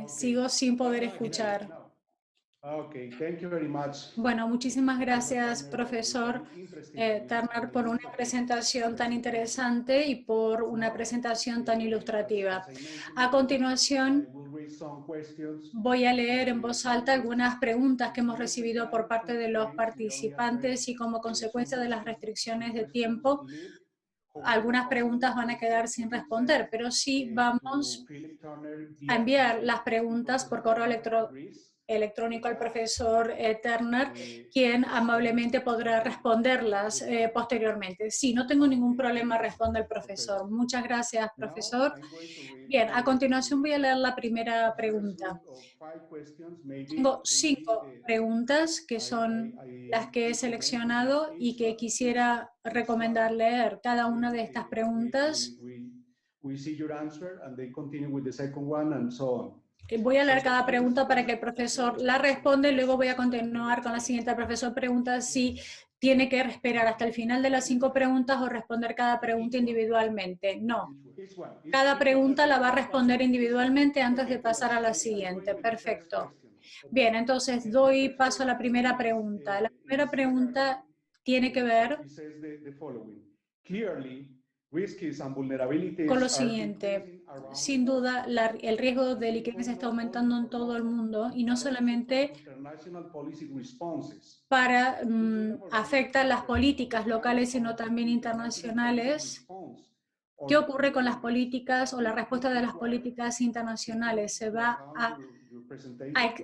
Sigo sin poder escuchar. Bueno, muchísimas gracias, profesor Turner, por una presentación tan interesante y por una presentación tan ilustrativa. A continuación, voy a leer en voz alta algunas preguntas que hemos recibido por parte de los participantes y como consecuencia de las restricciones de tiempo, algunas preguntas van a quedar sin responder, pero sí vamos a enviar las preguntas por correo electrónico al profesor Turner, quien amablemente podrá responderlas posteriormente. Sí, no tengo ningún problema, responde el profesor. Muchas gracias, profesor. Bien, a continuación voy a leer la primera pregunta. Tengo 5 preguntas que son las que he seleccionado y que quisiera recomendar leer. Cada una de estas preguntas Voy a leer cada pregunta para que el profesor la responda y luego voy a continuar con la siguiente. El profesor pregunta si tiene que esperar hasta el final de las 5 preguntas o responder cada pregunta individualmente. No. Cada pregunta la va a responder individualmente antes de pasar a la siguiente. Perfecto. Bien, entonces doy paso a la primera pregunta. La primera pregunta tiene que ver con lo siguiente. Sin duda, el riesgo de liquidez está aumentando en todo el mundo y no solamente afecta las políticas locales, sino también internacionales. ¿Qué ocurre con las políticas o la respuesta de las políticas internacionales? ¿Se va a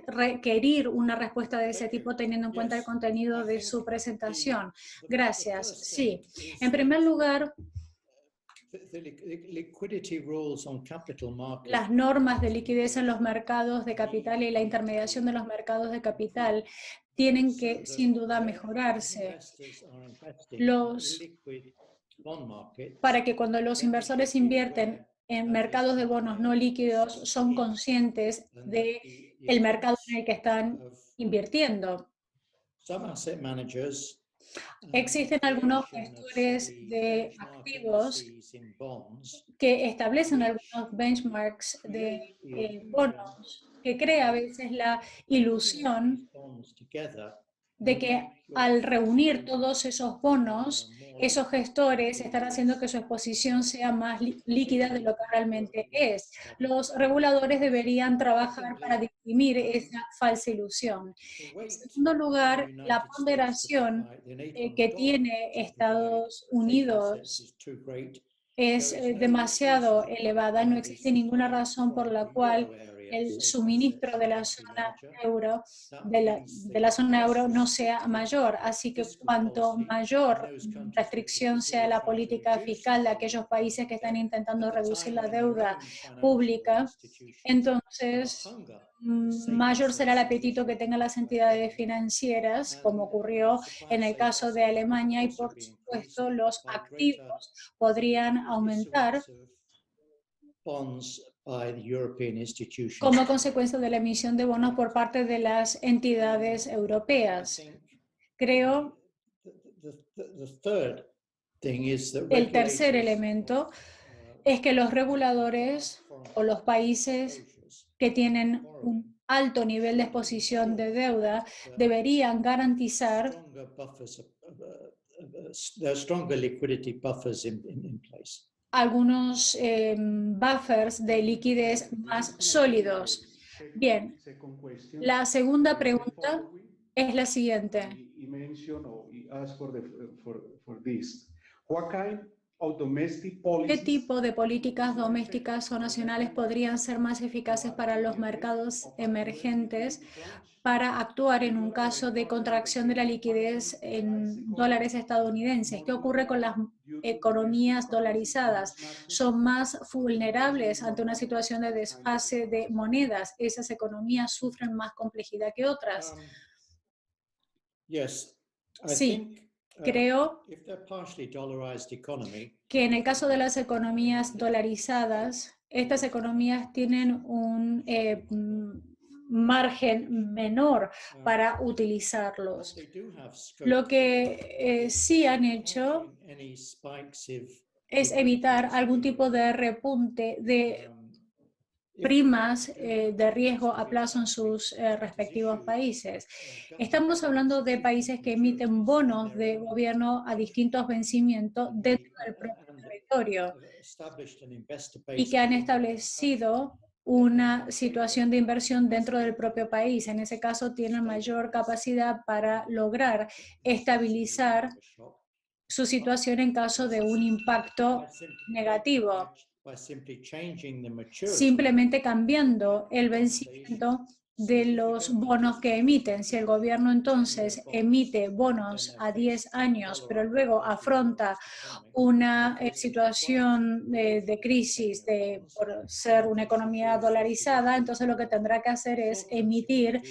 requerir una respuesta de ese tipo teniendo en cuenta el contenido de su presentación? Gracias. Sí. En primer lugar, las normas de liquidez en los mercados de capital y la intermediación de los mercados de capital tienen que, sin duda, mejorarse. Para que cuando los inversores invierten en mercados de bonos no líquidos, son conscientes del mercado en el que están invirtiendo. Existen algunos gestores de activos que establecen algunos benchmarks de bonos, que crea a veces la ilusión de que al reunir todos esos bonos, esos gestores están haciendo que su exposición sea más líquida de lo que realmente es. Los reguladores deberían trabajar para dirimir esa falsa ilusión. En segundo lugar, la ponderación que tiene Estados Unidos es demasiado elevada. No existe ninguna razón por la cual el suministro de la zona euro, de la zona euro no sea mayor. Así que cuanto mayor restricción sea la política fiscal de aquellos países que están intentando reducir la deuda pública, entonces mayor será el apetito que tengan las entidades financieras, como ocurrió en el caso de Alemania, y por supuesto los activos podrían aumentar como consecuencia de la emisión de bonos por parte de las entidades europeas. Creo el tercer elemento es que los reguladores o los países que tienen un alto nivel de exposición de deuda deberían garantizar algunos buffers de liquidez más sólidos. Bien, la segunda pregunta es la siguiente. ¿Qué tipo de políticas domésticas o nacionales podrían ser más eficaces para los mercados emergentes para actuar en un caso de contracción de la liquidez en dólares estadounidenses? ¿Qué ocurre con las economías dolarizadas? ¿Son más vulnerables ante una situación de desfase de monedas? ¿Esas economías sufren más complejidad que otras? Sí. Creo que en el caso de las economías dolarizadas, estas economías tienen un margen menor para utilizarlos. Lo que sí han hecho es evitar algún tipo de repunte de primas de riesgo a plazo en sus respectivos países. Estamos hablando de países que emiten bonos de gobierno a distintos vencimientos dentro del propio territorio y que han establecido una situación de inversión dentro del propio país. En ese caso tienen mayor capacidad para lograr estabilizar su situación en caso de un impacto negativo. Simplemente cambiando el vencimiento de los bonos que emiten. Si el gobierno entonces emite bonos a 10 años, pero luego afronta una situación de crisis por ser una economía dolarizada, entonces lo que tendrá que hacer es emitir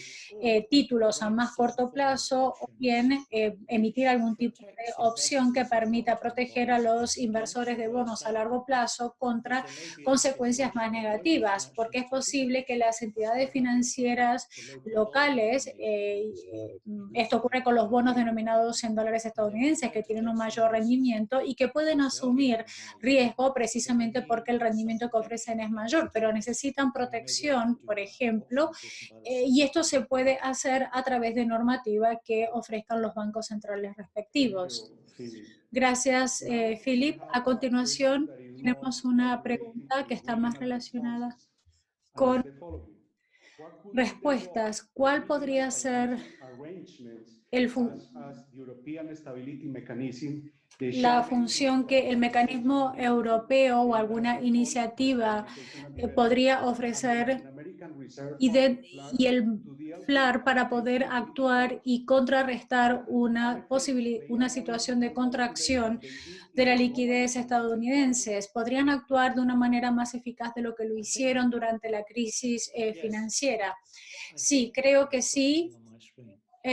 títulos a más corto plazo o bien emitir algún tipo de opción que permita proteger a los inversores de bonos a largo plazo contra consecuencias más negativas, porque es posible que las entidades financieras locales, esto ocurre con los bonos denominados en dólares estadounidenses, que tienen un mayor rendimiento y que pueden asumir riesgo precisamente porque el rendimiento que ofrecen es mayor, pero necesitan protección, por ejemplo, y esto se puede hacer a través de normativa que ofrezcan los bancos centrales respectivos. Gracias, Philip. A continuación, tenemos una pregunta que está más relacionada con respuestas. ¿Cuál podría ser la función que el mecanismo europeo o alguna iniciativa podría ofrecer y el FLAR para poder actuar y contrarrestar una situación de contracción de la liquidez estadounidense? ¿Podrían actuar de una manera más eficaz de lo que lo hicieron durante la crisis financiera? Sí, creo que sí.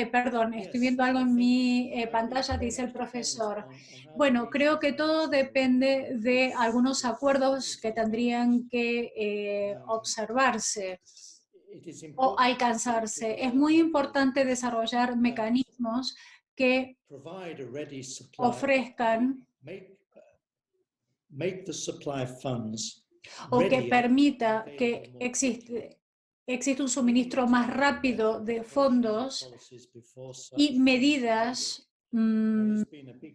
Perdón, estoy viendo algo en mi pantalla, dice el profesor. Bueno, creo que todo depende de algunos acuerdos que tendrían que observarse o alcanzarse. Es muy importante desarrollar mecanismos que ofrezcan o que permita que existe un suministro más rápido de fondos y medidas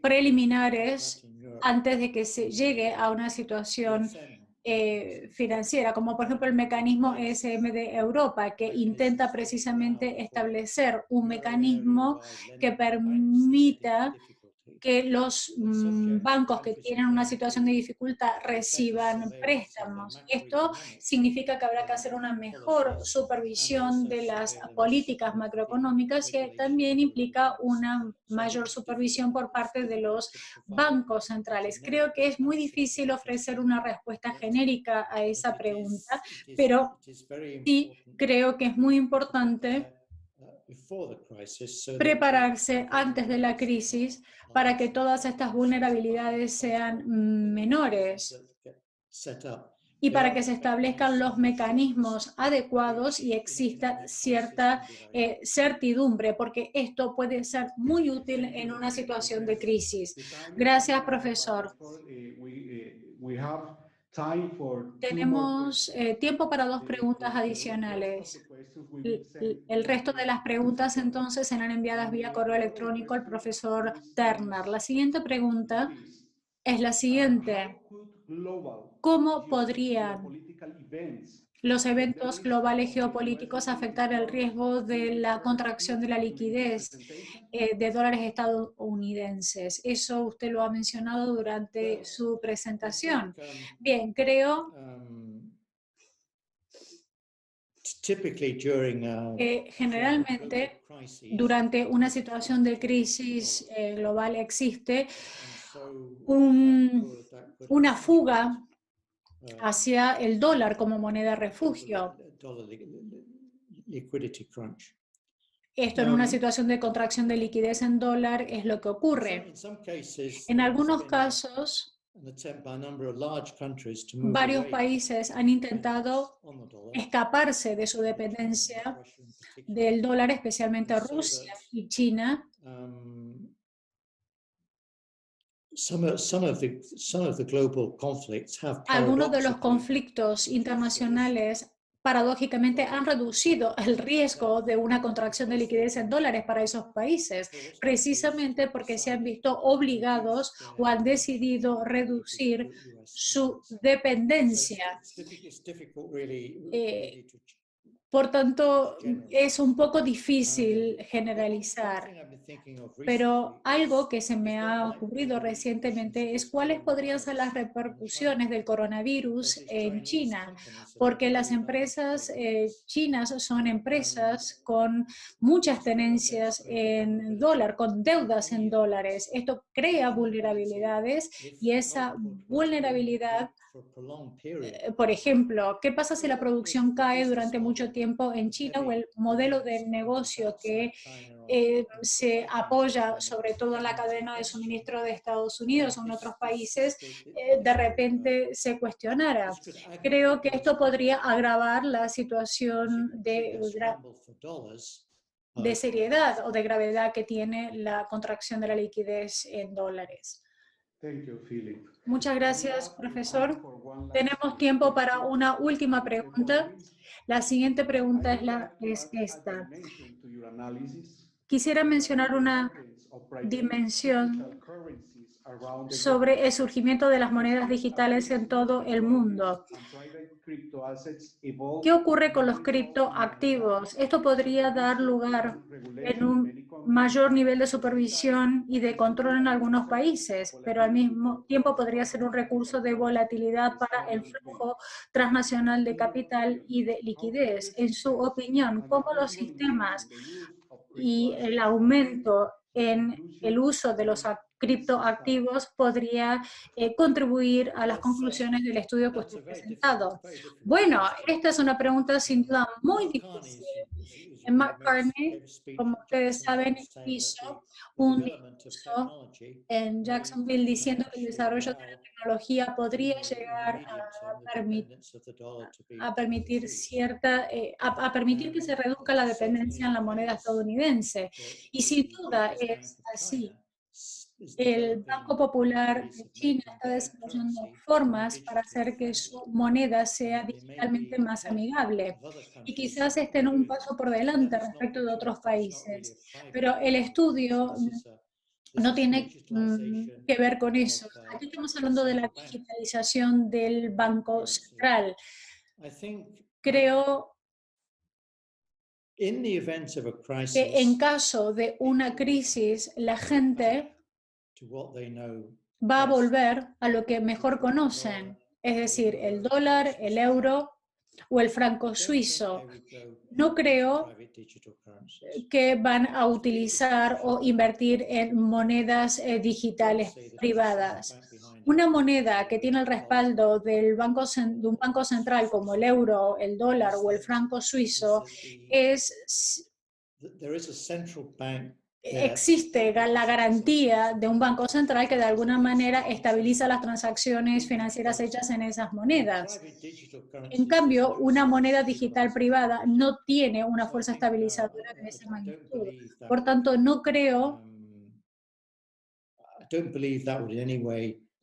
preliminares antes de que se llegue a una situación financiera, como por ejemplo el mecanismo ESM de Europa, que intenta precisamente establecer un mecanismo que permita que los bancos que tienen una situación de dificultad reciban préstamos. Esto significa que habrá que hacer una mejor supervisión de las políticas macroeconómicas y también implica una mayor supervisión por parte de los bancos centrales. Creo que es muy difícil ofrecer una respuesta genérica a esa pregunta, pero sí creo que es muy importante prepararse antes de la crisis para que todas estas vulnerabilidades sean menores y para que se establezcan los mecanismos adecuados y exista cierta certidumbre, porque esto puede ser muy útil en una situación de crisis. Gracias, profesor. Tenemos tiempo para dos preguntas adicionales. El resto de las preguntas entonces serán enviadas vía correo electrónico al profesor Turner. La siguiente pregunta es la siguiente. ¿Cómo podrían los eventos globales geopolíticos afectar el riesgo de la contracción de la liquidez de dólares estadounidenses? Eso usted lo ha mencionado durante su presentación. Bien, creo generalmente durante una situación de crisis global existe una fuga hacia el dólar como moneda refugio. Esto en una situación de contracción de liquidez en dólar es lo que ocurre. En algunos casos, varios países han intentado escaparse de su dependencia del dólar, especialmente Rusia y China. Algunos de los conflictos internacionales paradójicamente han reducido el riesgo de una contracción de liquidez en dólares para esos países, precisamente porque se han visto obligados o han decidido reducir su dependencia. Por tanto, es un poco difícil generalizar. Pero algo que se me ha ocurrido recientemente es cuáles podrían ser las repercusiones del coronavirus en China, porque las empresas chinas son empresas con muchas tenencias en dólar, con deudas en dólares. Esto crea vulnerabilidades y esa vulnerabilidad, por ejemplo, ¿qué pasa si la producción cae durante mucho tiempo en China o el modelo de negocio que se apoya sobre todo en la cadena de suministro de Estados Unidos o en otros países, de repente se cuestionara? Creo que esto podría agravar la situación de seriedad o de gravedad que tiene la contracción de la liquidez en dólares. Muchas gracias, profesor. Tenemos tiempo para una última pregunta. La siguiente pregunta es esta. Quisiera mencionar una dimensión sobre el surgimiento de las monedas digitales en todo el mundo. ¿Qué ocurre con los criptoactivos? Esto podría dar lugar en un mayor nivel de supervisión y de control en algunos países, pero al mismo tiempo podría ser un recurso de volatilidad para el flujo transnacional de capital y de liquidez. En su opinión, ¿cómo los sistemas y el aumento en el uso de los criptoactivos podría contribuir a las conclusiones del estudio que usted ha presentado? Bueno, esta es una pregunta sin duda muy difícil. McCartney, como ustedes saben, hizo un discurso en Jacksonville diciendo que el desarrollo de la tecnología podría llegar a permitir a permitir que se reduzca la dependencia en la moneda estadounidense. Y sin duda es así. El Banco Popular de China está desarrollando formas para hacer que su moneda sea digitalmente más amigable y quizás estén un paso por delante respecto de otros países. Pero el estudio no tiene que ver con eso. Aquí estamos hablando de la digitalización del Banco Central. Creo que en caso de una crisis, la gente va a volver a lo que mejor conocen, es decir, el dólar, el euro o el franco suizo. No creo que van a utilizar o invertir en monedas digitales privadas. Una moneda que tiene el respaldo de un banco central como el euro, el dólar o el franco suizo existe la garantía de un banco central que de alguna manera estabiliza las transacciones financieras hechas en esas monedas. En cambio, una moneda digital privada no tiene una fuerza estabilizadora de esa magnitud. Por tanto, no creo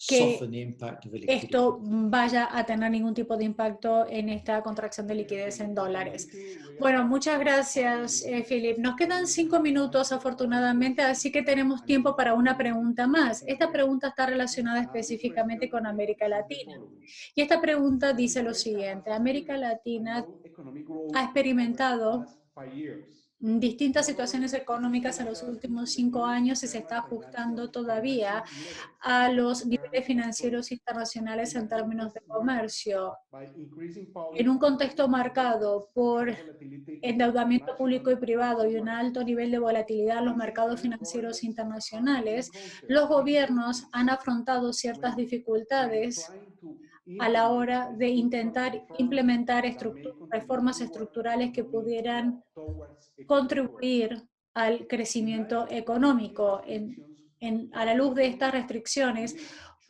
que esto vaya a tener ningún tipo de impacto en esta contracción de liquidez en dólares. Bueno, muchas gracias, Philip. Nos quedan 5 minutos, afortunadamente, así que tenemos tiempo para una pregunta más. Esta pregunta está relacionada específicamente con América Latina. Y esta pregunta dice lo siguiente: América Latina ha experimentado distintas situaciones económicas en los últimos 5 años y se está ajustando todavía a los niveles financieros internacionales en términos de comercio. En un contexto marcado por endeudamiento público y privado y un alto nivel de volatilidad en los mercados financieros internacionales, los gobiernos han afrontado ciertas dificultades a la hora de intentar implementar reformas estructurales que pudieran contribuir al crecimiento económico. A la luz de estas restricciones,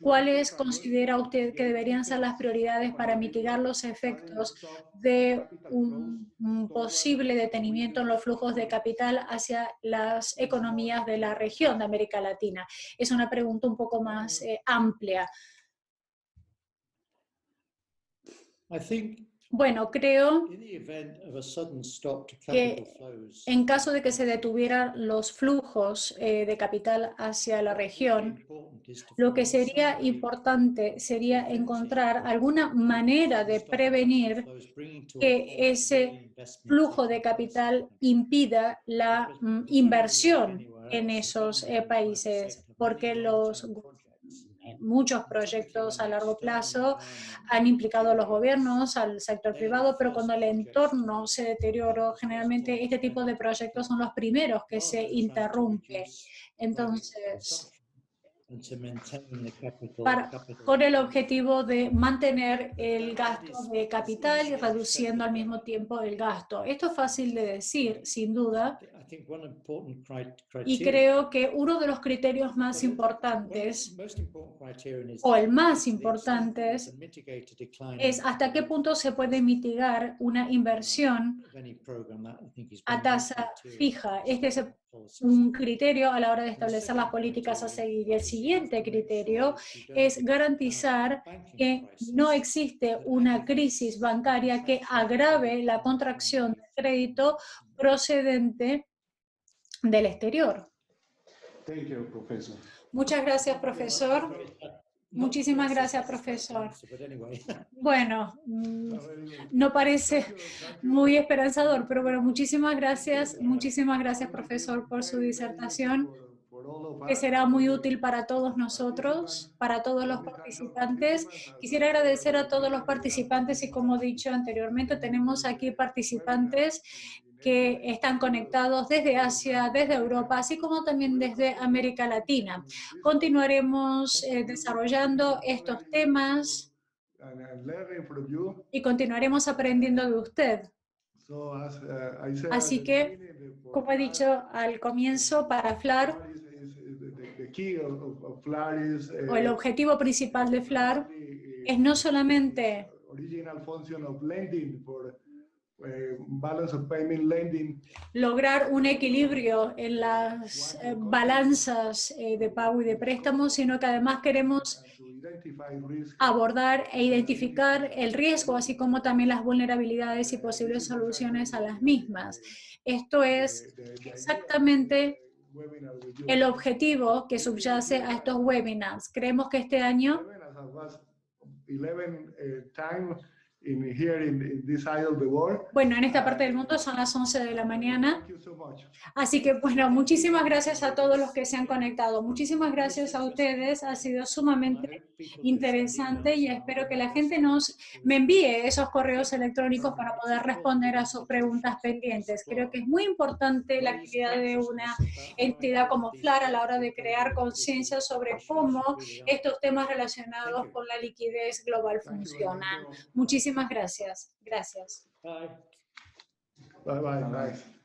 ¿cuáles considera usted que deberían ser las prioridades para mitigar los efectos de un posible detenimiento en los flujos de capital hacia las economías de la región de América Latina? Es una pregunta un poco más amplia. Bueno, creo In the event of a sudden stop to que capital flows, en caso de que se detuvieran los flujos de capital hacia la región, important is to lo que find sería some way importante sería encontrar alguna manera de prevenir flows bringing to a que halt ese real investment flujo de taking place in capital the country. impida la Because we look inversión anywhere en else, the esos government and private países, sector, porque many long-term projects. muchos And typically proyectos when a the largo external plazo environment han implicado a los deteriorates, gobiernos, al sector they are the privado, pero first cuando el projects to entorno be se deterioró, generalmente este tipo de proyectos son los primeros que se rather than trying to interrumpe. reduce private Entonces, consumption and to maintain the capital con el expenditure. objetivo de mantener el That gasto is de capital y easier said reduciendo than al mismo done. tiempo el gasto. Esto es fácil de decir, sin duda, I think one important y criteria, creo que uno de los criterios más importantes, most important criterion is o el más to the extent that importante, we can mitigate a decline es hasta qué punto se puede mitigar una inversión of any program. That I think is a one of the tasa criteria fija. to Este es establish policies. un criterio a la hora de And the establecer las second políticas a criterion, seguir. Y el obviously, you have siguiente to make sure criterio that you don't es have garantizar a banking que no crisis. existe The una banking crisis crisis is bancaria que contraction of agrave credit la from contracción away del crédito from procedente del exterior. Thank you, professor. Muchas gracias, profesor. Muchísimas gracias, profesor. But anyway. Bueno, no parece muy esperanzador, pero bueno, muchísimas gracias, profesor, por su disertación, que será muy útil para todos nosotros, para todos los participantes. Quisiera agradecer a todos los participantes y, como he dicho anteriormente, tenemos aquí participantes que están conectados desde Asia, desde Europa, así como también desde América Latina. Continuaremos desarrollando estos temas y continuaremos aprendiendo de usted. Así que, como he dicho al comienzo, para FLAR, o el objetivo principal de FLAR, es no solamente lograr un equilibrio en las balanzas de pago y de préstamo, sino que además queremos abordar e identificar el riesgo, así como también las vulnerabilidades y posibles soluciones a las mismas. Esto es exactamente el objetivo que subyace a estos webinars. Creemos que este año bueno, en esta parte del mundo son las 11 de la mañana. Así que, bueno, muchísimas gracias a todos los que se han conectado. Muchísimas gracias a ustedes. Ha sido sumamente interesante y espero que la gente me envíe esos correos electrónicos para poder responder a sus preguntas pendientes. Creo que es muy importante la actividad de una entidad como FLAR a la hora de crear conciencia sobre cómo estos temas relacionados con la liquidez global funcionan. Muchísimas gracias. Gracias. Bye. Bye bye. Nice.